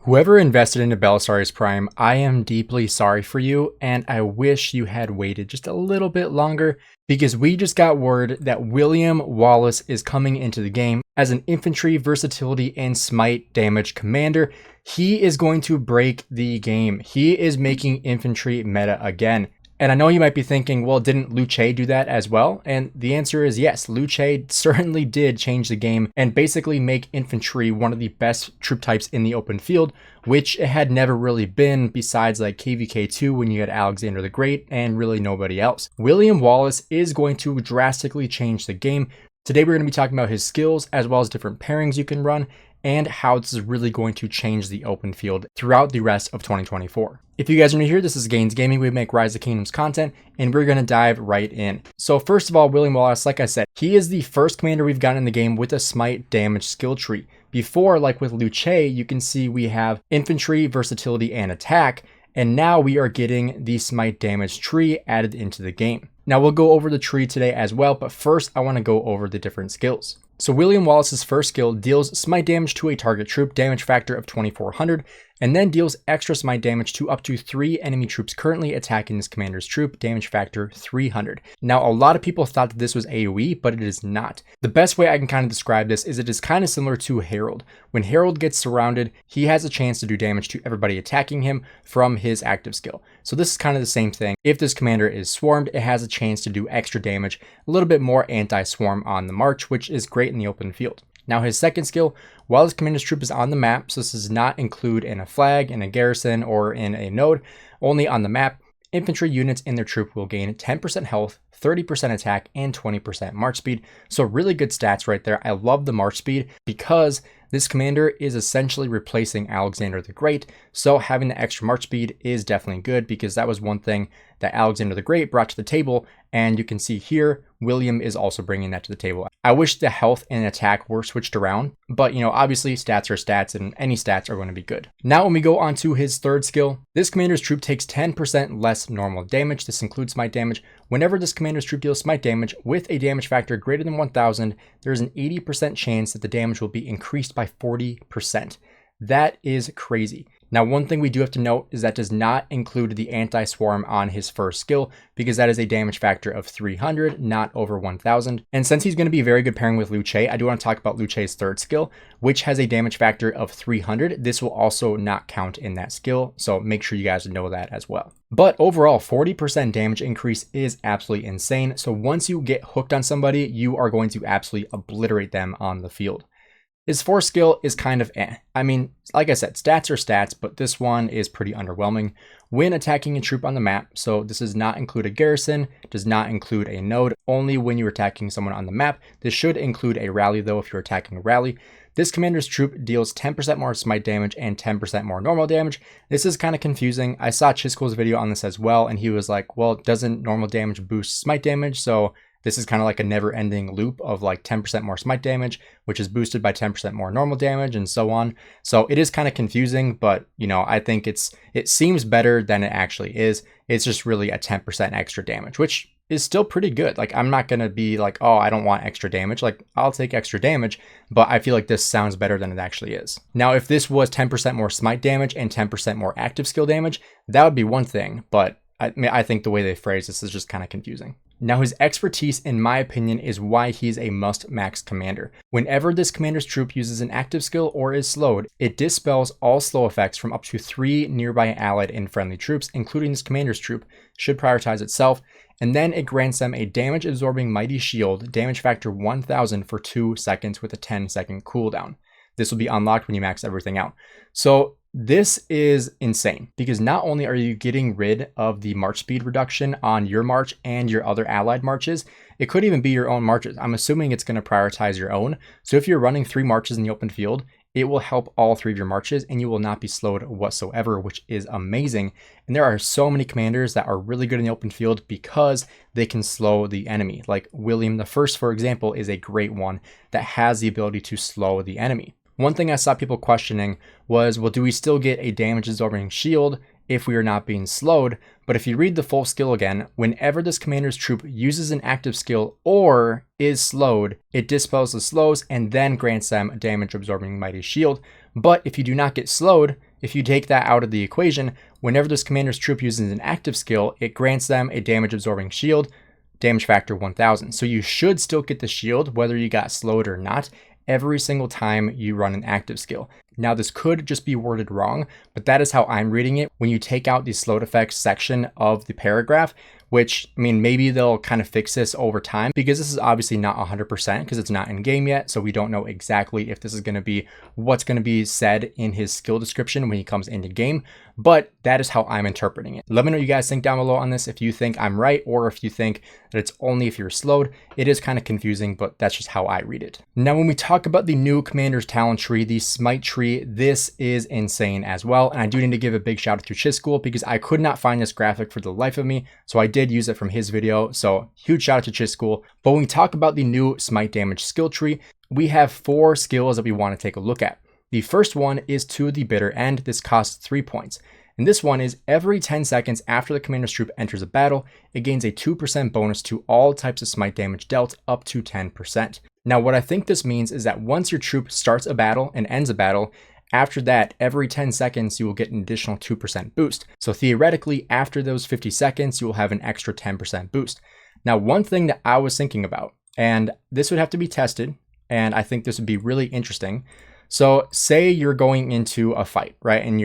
Whoever invested into Belisarius Prime, I am deeply sorry for you, and I wish you had waited just a little bit longer because we just got word that William Wallace is coming into the game as an infantry versatility and smite damage commander. He is going to break the game. He is making infantry meta again. And I know you might be thinking, well, didn't Luce do that as well? And the answer is yes, Luce certainly did change the game and basically make infantry one of the best troop types in the open field, which it had never really been besides like KVK2 when you had Alexander the Great and really nobody else. William Wallace is going to drastically change the game. Today we're going to be talking about his skills as well as different pairings you can run and how this is really going to change the open field throughout the rest of 2024. If you guys are new here, this is Gainz Gaming. We make Rise of Kingdoms content, and we're going to dive right in. So first of all, William Wallace, like I said, he is the first commander we've gotten in the game with a smite damage skill tree. Before, like with Luce, you can see we have infantry, versatility, and attack, and now we are getting the smite damage tree added into the game. Now we'll go over the tree today as well, but first I want to go over the different skills. So William Wallace's first skill deals smite damage to a target troop, damage factor of 2400, and then deals extra smite damage to up to 3 enemy troops currently attacking this commander's troop, damage factor 300. Now a lot of people thought that this was AoE, but it is not. The best way I can kind of describe this is it is kind of similar to Herald. When Herald gets surrounded, he has a chance to do damage to everybody attacking him from his active skill. So this is kind of the same thing. If this commander is swarmed, it has a chance to do extra damage, a little bit more anti-swarm on the march, which is great in the open field. Now his second skill, while his commander's troop is on the map, so this does not include in a flag, in a garrison, or in a node, only on the map, infantry units in their troop will gain 10% health, 30% attack, and 20% march speed. So really good stats right there. I love the march speed because this commander is essentially replacing Alexander the Great. So having the extra march speed is definitely good because that was one thing that Alexander the Great brought to the table. And you can see here, William is also bringing that to the table. I wish the health and attack were switched around, but obviously stats are stats and any stats are going to be good. Now when we go on to his third skill, this commander's troop takes 10% less normal damage. This includes smite damage. Whenever this commander's troop deals smite damage with a damage factor greater than 1000, there is an 80% chance that the damage will be increased by 40%. That is crazy. Now, one thing we do have to note is that does not include the anti-swarm on his first skill because that is a damage factor of 300, not over 1000. And since he's going to be a very good pairing with Luce, I do want to talk about Luce's third skill, which has a damage factor of 300. This will also not count in that skill, so make sure you guys know that as well. But overall, 40% damage increase is absolutely insane. So once you get hooked on somebody, you are going to absolutely obliterate them on the field. His fourth skill is kind of I mean, like I said, stats are stats, but this one is pretty underwhelming. When attacking a troop on the map, so this does not include a garrison, does not include a node, only when you're attacking someone on the map. This should include a rally though if you're attacking a rally. This commander's troop deals 10% more smite damage and 10% more normal damage. This is kind of confusing. I saw Chisco's video on this as well, and he was like, well, doesn't normal damage boost smite damage? So this is kind of like a never-ending loop of like 10% more smite damage, which is boosted by 10% more normal damage and so on. So it is kind of confusing, but I think it seems better than it actually is. It's just really a 10% extra damage, which is still pretty good. Like I'm not going to be like, oh, I don't want extra damage. Like I'll take extra damage, but I feel like this sounds better than it actually is. Now, if this was 10% more smite damage and 10% more active skill damage, that would be one thing, but I think the way they phrase this is just kind of confusing. Now his expertise, in my opinion, is why he's a must-max commander. Whenever this commander's troop uses an active skill or is slowed, it dispels all slow effects from up to 3 nearby allied and friendly troops, including this commander's troop, should prioritize itself, and then it grants them a damage-absorbing mighty shield, damage factor 1000 for 2 seconds with a 10-second cooldown. This will be unlocked when you max everything out. So this is insane because not only are you getting rid of the march speed reduction on your march and your other allied marches, it could even be your own marches. I'm assuming it's going to prioritize your own. So if you're running 3 marches in the open field, it will help all 3 of your marches and you will not be slowed whatsoever, which is amazing. And there are so many commanders that are really good in the open field because they can slow the enemy. Like William the First, for example, is a great one that has the ability to slow the enemy. One thing I saw people questioning was, well, do we still get a damage absorbing shield if we are not being slowed? But if you read the full skill again, whenever this commander's troop uses an active skill or is slowed, it dispels the slows and then grants them a damage absorbing mighty shield. But if you do not get slowed, if you take that out of the equation, whenever this commander's troop uses an active skill, it grants them a damage absorbing shield, damage factor 1000. So you should still get the shield whether you got slowed or not every single time you run an active skill. Now this could just be worded wrong, but that is how I'm reading it. When you take out the slowed effects section of the paragraph, which, I mean, maybe they'll kind of fix this over time, because this is obviously not 100% because it's not in game yet. So we don't know exactly if this is going to be what's going to be said in his skill description when he comes into game, but that is how I'm interpreting it. Let me know what you guys think down below on this, if you think I'm right or if you think that it's only if you're slowed. It is kind of confusing, but that's just how I read it. Now, when we talk about the new commander's talent tree, the Smite tree, this is insane as well. And I do need to give a big shout out to Chischool because I could not find this graphic for the life of me. So I did use it from his video. So huge shout out to Chischool. But when we talk about the new Smite damage skill tree, we have 4 skills that we want to take a look at. The first one is to the bitter end. This costs 3 points. And this one is every 10 seconds after the commander's troop enters a battle, it gains a 2% bonus to all types of smite damage dealt up to 10%. Now, what I think this means is that once your troop starts a battle and ends a battle, after that, every 10 seconds, you will get an additional 2% boost. So theoretically, after those 50 seconds, you will have an extra 10% boost. Now, one thing that I was thinking about, and this would have to be tested, and I think this would be really interesting. So say you're going into a fight, right? And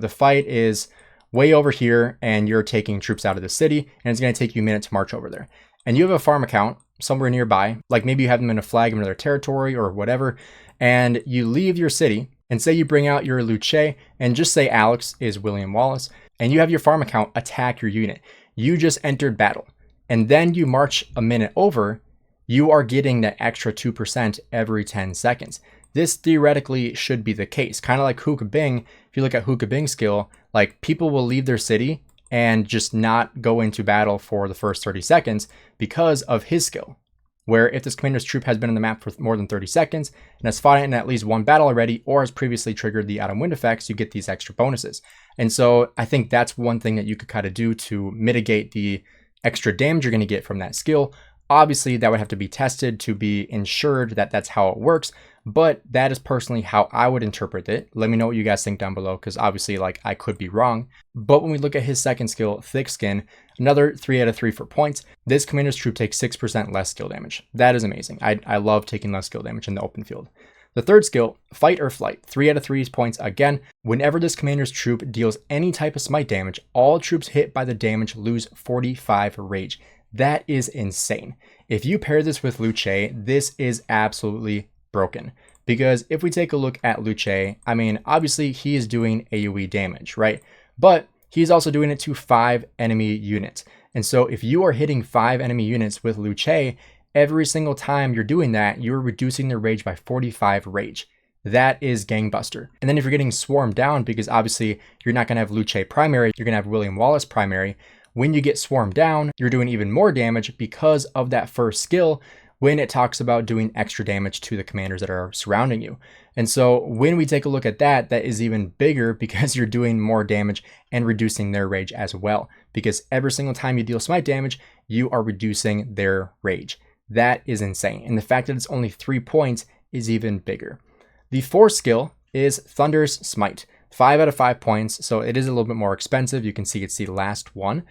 the fight is way over here and you're taking troops out of the city and it's going to take you a minute to march over there. And you have a farm account somewhere nearby, like maybe you have them in a flag of another territory or whatever, and you leave your city and say you bring out your Luce and just say Alex is William Wallace and you have your farm account attack your unit. You just entered battle and then you march a minute over, you are getting that extra 2% every 10 seconds. This theoretically should be the case, kind of like Hookah Bing. If you look at Hookah Bing's skill, like people will leave their city and just not go into battle for the first 30 seconds because of his skill. Where if this commander's troop has been on the map for more than 30 seconds and has fought in at least one battle already or has previously triggered the autumn wind effects, you get these extra bonuses. And so I think that's one thing that you could kind of do to mitigate the extra damage you're going to get from that skill. Obviously, that would have to be tested to be ensured that that's how it works, but that is personally how I would interpret it. Let me know what you guys think down below, because obviously, like, I could be wrong. But when we look at his second skill, Thick Skin, another 3 out of 3 for points, this commander's troop takes 6% less skill damage. That is amazing. I love taking less skill damage in the open field. The third skill, Fight or Flight, 3 out of 3 points again. Whenever this commander's troop deals any type of smite damage, all troops hit by the damage lose 45 rage. That is insane. If you pair this with Luce, this is absolutely broken. Because if we take a look at Luce, I mean, obviously he is doing AoE damage, right? But he's also doing it to 5 enemy units. And so if you are hitting 5 enemy units with Luce, every single time you're doing that, you're reducing their rage by 45 rage. That is gangbuster. And then if you're getting swarmed down, because obviously you're not going to have Luce primary, you're going to have William Wallace primary. When you get swarmed down, you're doing even more damage because of that first skill when it talks about doing extra damage to the commanders that are surrounding you. And so when we take a look at that, that is even bigger because you're doing more damage and reducing their rage as well. Because every single time you deal smite damage, you are reducing their rage. That is insane. And the fact that it's only 3 points is even bigger. The fourth skill is Thunder's Smite. 5 out of 5 points, so it is a little bit more expensive. You can see it's the last one.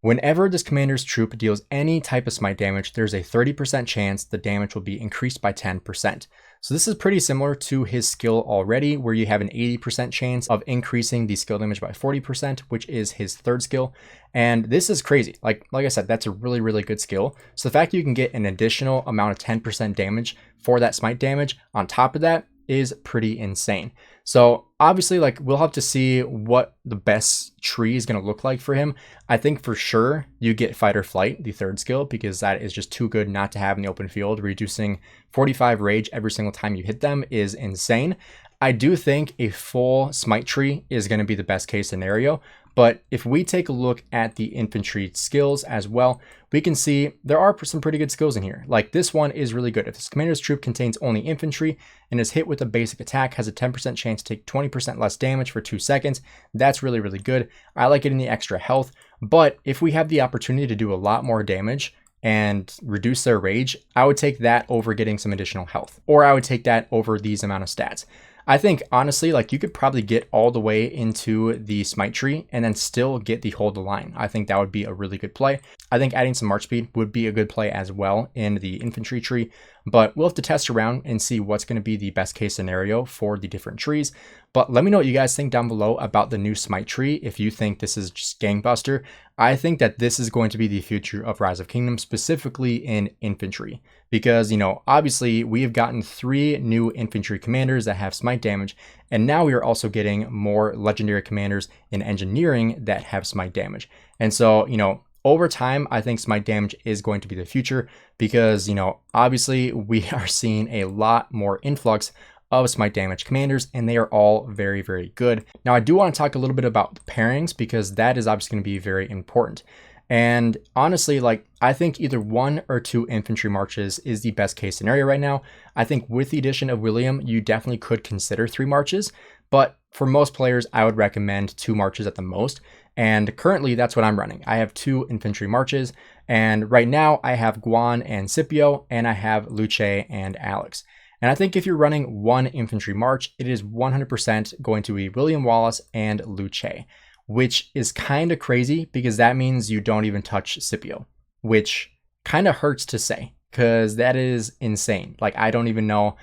Whenever this commander's troop deals any type of smite damage, there's a 30% chance the damage will be increased by 10%. So this is pretty similar to his skill already, where you have an 80% chance of increasing the skill damage by 40%, which is his third skill. And this is crazy. Like I said, that's a really, really good skill. So the fact that you can get an additional amount of 10% damage for that smite damage on top of that is pretty insane. So obviously, like, we'll have to see what the best tree is going to look like for him. I think for sure you get Fight or Flight, the third skill, because that is just too good not to have in the open field. Reducing 45 rage every single time you hit them is insane. I do think a full smite tree is going to be the best case scenario. But if we take a look at the infantry skills as well, we can see there are some pretty good skills in here. Like this one is really good. If this commander's troop contains only infantry and is hit with a basic attack, has a 10% chance to take 20% less damage for 2 seconds, that's really, really good. I like getting the extra health. But if we have the opportunity to do a lot more damage and reduce their rage, I would take that over getting some additional health, or I would take that over these amount of stats. I think honestly, like you could probably get all the way into the Smite tree and then still get the hold the line. I think that would be a really good play. I think adding some March speed would be a good play as well in the Infantry tree, but we'll have to test around and see what's going to be the best case scenario for the different trees. But let me know what you guys think down below about the new Smite tree. If you think this is just gangbuster, I think that this is going to be the future of Rise of Kingdoms, specifically in Infantry. Because, you know, obviously we have gotten 3 new Infantry commanders that have Smite damage, and now we are also getting more legendary commanders in Engineering that have Smite damage. And so, you know, over time, I think Smite damage is going to be the future because, you know, obviously we are seeing a lot more influx of Smite damage commanders, and they are all very, very good. Now, I do want to talk a little bit about the pairings because that is obviously going to be very important. And honestly, like, I think either 1 or 2 infantry marches is the best case scenario right now. I think with the addition of William, you definitely could consider 3 marches, but for most players, I would recommend 2 marches at the most. And currently that's what I'm running. I have 2 infantry marches, and right now I have Guan and Scipio, and I have Luce and Alex. And I think if you're running 1 infantry march, it is 100% going to be William Wallace and Luce, which is kind of crazy because that means you don't even touch Scipio, which kind of hurts to say because that is insane. Like, I don't even know.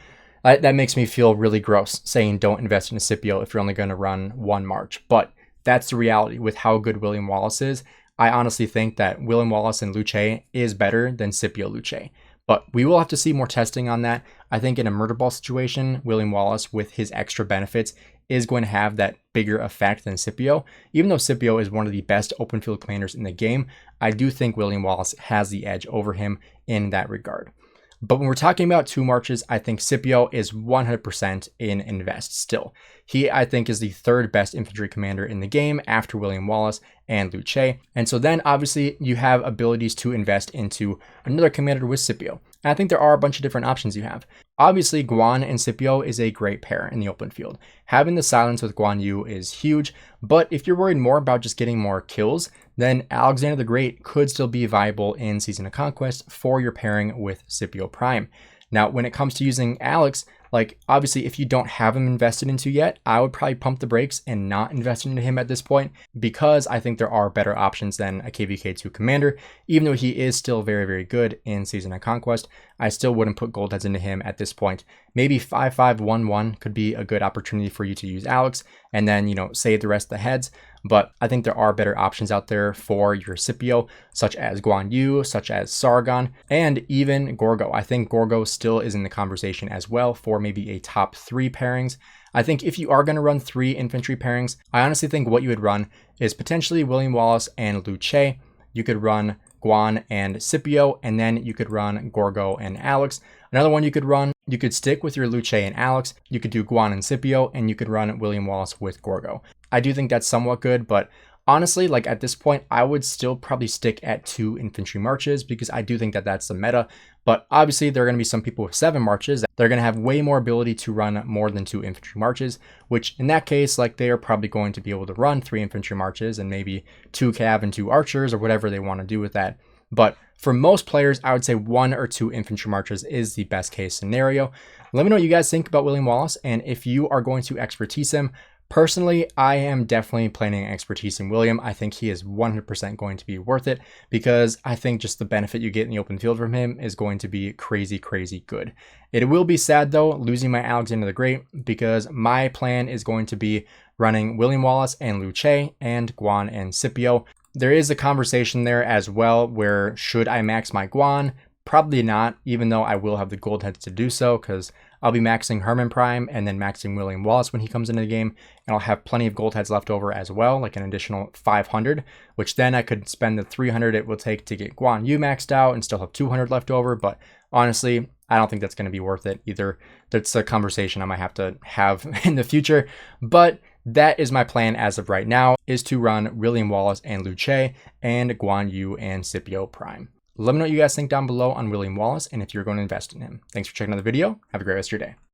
That makes me feel really gross saying don't invest in a Scipio if you're only going to run 1 march. But that's the reality with how good William Wallace is. I honestly think that William Wallace and Luce is better than Scipio Luce. But we will have to see more testing on that. I think in a murder ball situation, William Wallace with his extra benefits is going to have that bigger effect than Scipio. Even though Scipio is one of the best open field commanders in the game, I do think William Wallace has the edge over him in that regard. But when we're talking about 2 marches, I think Scipio is 100% in invest still. He, I think, is the 3rd best infantry commander in the game after William Wallace and Luce. And so then obviously you have abilities to invest into another commander with Scipio. And I think there are a bunch of different options you have. Obviously, Guan and Scipio is a great pair in the open field. Having the silence with Guan Yu is huge, but if you're worried more about just getting more kills, then Alexander the Great could still be viable in Season of Conquest for your pairing with Scipio Prime. Now, when it comes to using Alex, like, obviously, if you don't have him invested into yet, I would probably pump the brakes and not invest into him at this point because I think there are better options than a KVK2 commander. Even though he is still very, very good in Season of Conquest, I still wouldn't put gold heads into him at this point. Maybe 5-5-1-1 could be a good opportunity for you to use Alex and then, you know, save the rest of the heads. But I think there are better options out there for your Scipio, such as Guan Yu, such as Sargon, and even Gorgo. I think Gorgo still is in the conversation as well for maybe a top 3 pairings. I think if you are going to run 3 infantry pairings, I honestly think what you would run is potentially William Wallace and Luce. You could run Guan and Scipio, and then you could run Gorgo and Alex. Another one you could run, you could stick with your Luce and Alex, you could do Guan and Scipio, and you could run William Wallace with Gorgo. I do think that's somewhat good, but honestly, like at this point, I would still probably stick at 2 infantry marches because I do think that that's the meta. But obviously, there are going to be some people with 7 marches. They're going to have way more ability to run more than 2 infantry marches, which in that case, like they are probably going to be able to run 3 infantry marches and maybe 2 cav and 2 archers or whatever they want to do with that. But for most players, I would say 1 or 2 infantry marches is the best case scenario. Let me know what you guys think about William Wallace and if you are going to expertise him. Personally, I am definitely planning expertise in William. I think he is 100% going to be worth it because I think just the benefit you get in the open field from him is going to be crazy, crazy good. It will be sad though, losing my Alexander the Great because my plan is going to be running William Wallace and Luce and Guan and Scipio. There is a conversation there as well where should I max my Guan? Probably not, even though I will have the gold heads to do so because I'll be maxing Herman Prime and then maxing William Wallace when he comes into the game. And I'll have plenty of gold heads left over as well, like an additional 500, which then I could spend the 300 it will take to get Guan Yu maxed out and still have 200 left over. But honestly, I don't think that's going to be worth it either. That's a conversation I might have to have in the future. But that is my plan as of right now, is to run William Wallace and Luce and Guan Yu and Scipio Prime. Let me know what you guys think down below on William Wallace and if you're going to invest in him. Thanks for checking out the video. Have a great rest of your day.